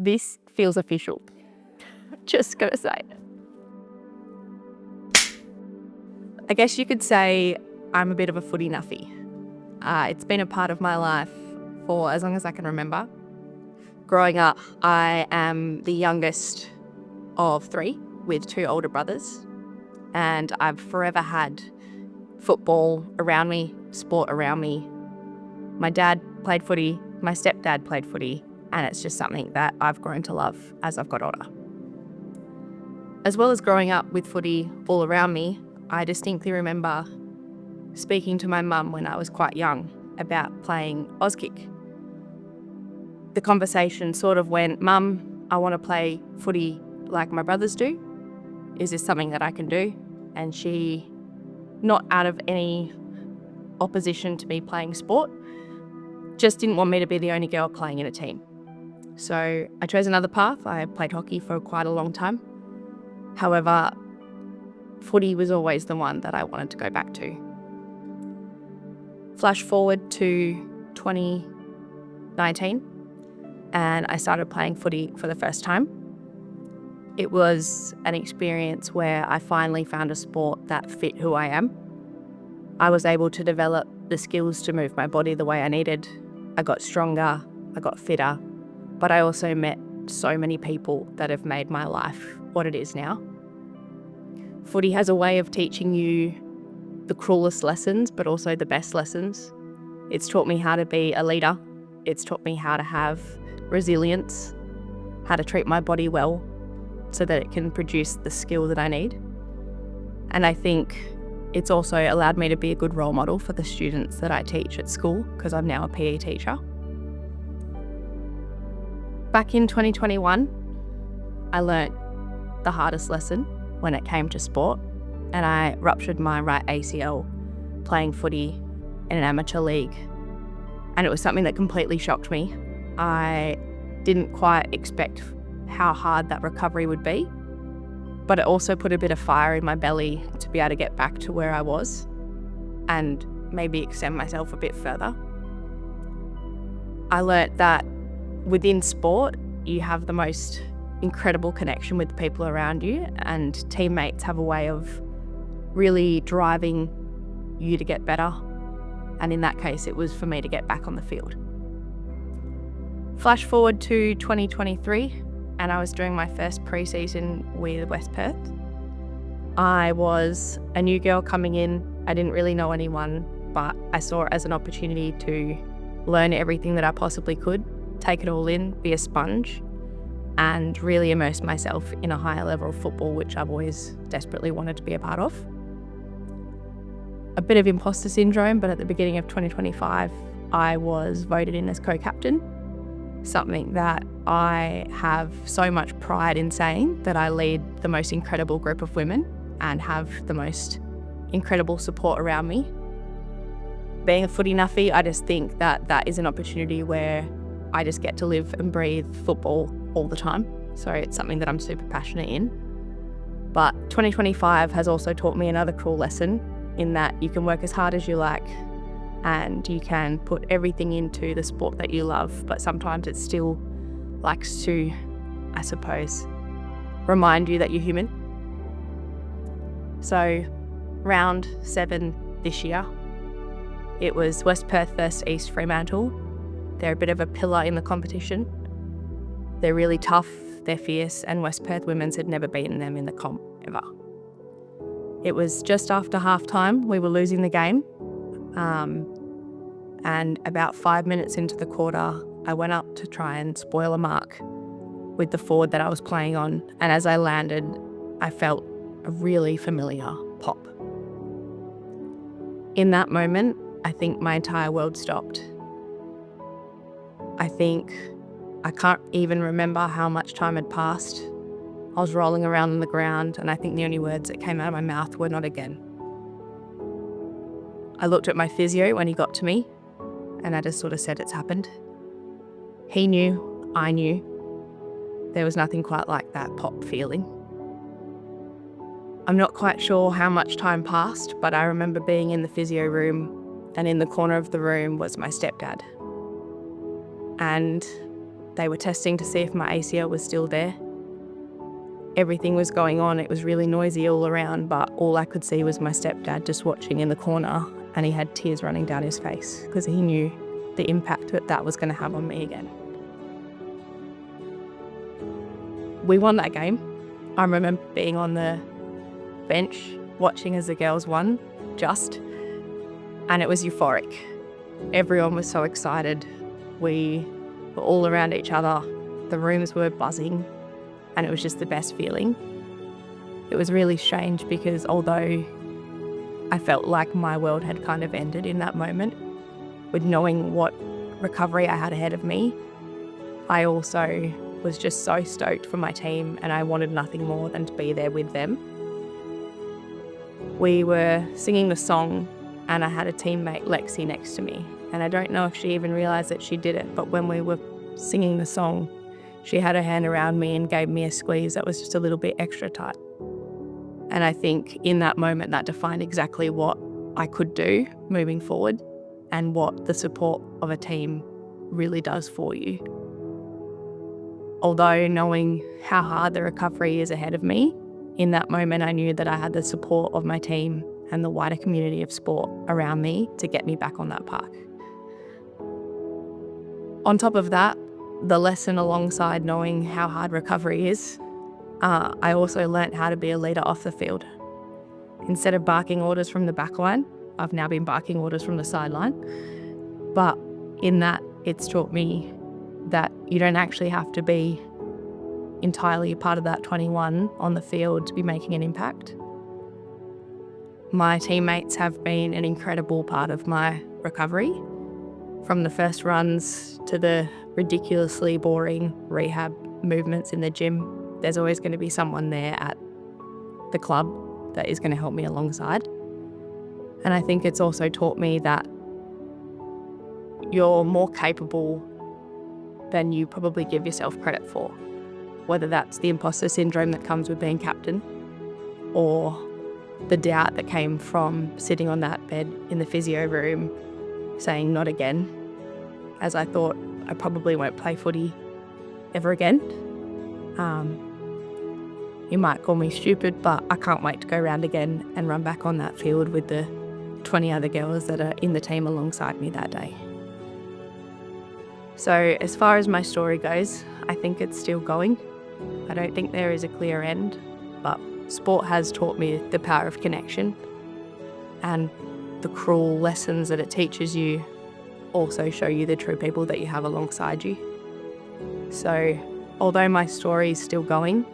This feels official. Just gonna say it. I guess you could say I'm a bit of a footy nuffy. It's been a part of my life for as long as I can remember. Growing up, I am the youngest of 3 with 2 older brothers, and I've forever had football around me, sport around me. My dad played footy, my stepdad played footy, and it's just something that I've grown to love as I've got older. As well as growing up with footy all around me, I distinctly remember speaking to my mum when I was quite young about playing Auskick. The conversation sort of went, "Mum, I want to play footy like my brothers do. Is this something that I can do?" And she, not out of any opposition to me playing sport, just didn't want me to be the only girl playing in a team. So I chose another path. I played hockey for quite a long time. However, footy was always the one that I wanted to go back to. Flash forward to 2019, and I started playing footy for the first time. It was an experience where I finally found a sport that fit who I am. I was able to develop the skills to move my body the way I needed. I got stronger, I got fitter, but I also met so many people that have made my life what it is now. Footy has a way of teaching you the cruelest lessons, but also the best lessons. It's taught me how to be a leader. It's taught me how to have resilience, how to treat my body well so that it can produce the skill that I need. And I think it's also allowed me to be a good role model for the students that I teach at school, because I'm now a PE teacher. Back in 2021, I learnt the hardest lesson when it came to sport, and I ruptured my right ACL playing footy in an amateur league. And it was something that completely shocked me. I didn't quite expect how hard that recovery would be, but it also put a bit of fire in my belly to be able to get back to where I was and maybe extend myself a bit further. I learnt that within sport, you have the most incredible connection with the people around you, and teammates have a way of really driving you to get better. And in that case, it was for me to get back on the field. Flash forward to 2023, and I was doing my first pre-season with West Perth. I was a new girl coming in. I didn't really know anyone, but I saw it as an opportunity to learn everything that I possibly could, take it all in, be a sponge, and really immerse myself in a higher level of football, which I've always desperately wanted to be a part of. A bit of imposter syndrome, but at the beginning of 2025, I was voted in as co-captain, something that I have so much pride in saying, that I lead the most incredible group of women and have the most incredible support around me. Being a footy nuffy, I just think that that is an opportunity where I just get to live and breathe football all the time. So it's something that I'm super passionate in. But 2025 has also taught me another cruel lesson, in that you can work as hard as you like and you can put everything into the sport that you love, but sometimes it still likes to, I suppose, remind you that you're human. So round 7 this year, it was West Perth versus East Fremantle. They're a bit of a pillar in the competition. They're really tough, they're fierce, and West Perth Women's had never beaten them in the comp ever. It was just after half-time, we were losing the game. And about 5 minutes into the quarter, I went up to try and spoil a mark with the forward that I was playing on. And as I landed, I felt a really familiar pop. In that moment, I think my entire world stopped. I can't even remember how much time had passed. I was rolling around on the ground, and I think the only words that came out of my mouth were "not again." I looked at my physio when he got to me, and I just sort of said, "It's happened." He knew, I knew. There was nothing quite like that pop feeling. I'm not quite sure how much time passed, but I remember being in the physio room, and in the corner of the room was my stepdad. And They were testing to see if my ACL was still there. Everything was going on. It was really noisy all around, but all I could see was my stepdad just watching in the corner, and he had tears running down his face because he knew the impact that was going to have on me again. We won that game. I remember being on the bench watching as the girls won, and it was euphoric. Everyone was so excited. We were all around each other. The rooms were buzzing, and it was just the best feeling. It was really strange because although I felt like my world had kind of ended in that moment, with knowing what recovery I had ahead of me, I also was just so stoked for my team, and I wanted nothing more than to be there with them. We were singing the song, and I had a teammate, Lexi, next to me. And I don't know if she even realised that she did it, but when we were singing the song, she had her hand around me and gave me a squeeze that was just a little bit extra tight. And I think in that moment, that defined exactly what I could do moving forward and what the support of a team really does for you. Although knowing how hard the recovery is ahead of me, in that moment I knew that I had the support of my team and the wider community of sport around me to get me back on that path. On top of that, the lesson alongside knowing how hard recovery is, I also learnt how to be a leader off the field. Instead of barking orders from the back line, I've now been barking orders from the sideline. But in that, it's taught me that you don't actually have to be entirely a part of that 21 on the field to be making an impact. My teammates have been an incredible part of my recovery, from the first runs to the ridiculously boring rehab movements in the gym. There's always going to be someone there at the club that is going to help me alongside. And I think it's also taught me that you're more capable than you probably give yourself credit for, whether that's the imposter syndrome that comes with being captain or the doubt that came from sitting on that bed in the physio room saying not again, as I thought I probably won't play footy ever again. You might call me stupid, but I can't wait to go round again and run back on that field with the 20 other girls that are in the team alongside me that day. So as far as my story goes, I think it's still going. I don't think there is a clear end, but sport has taught me the power of connection, and the cruel lessons that it teaches you also show you the true people that you have alongside you. So although my story is still going,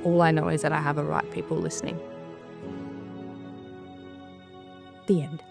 all I know is that I have the right people listening. The end.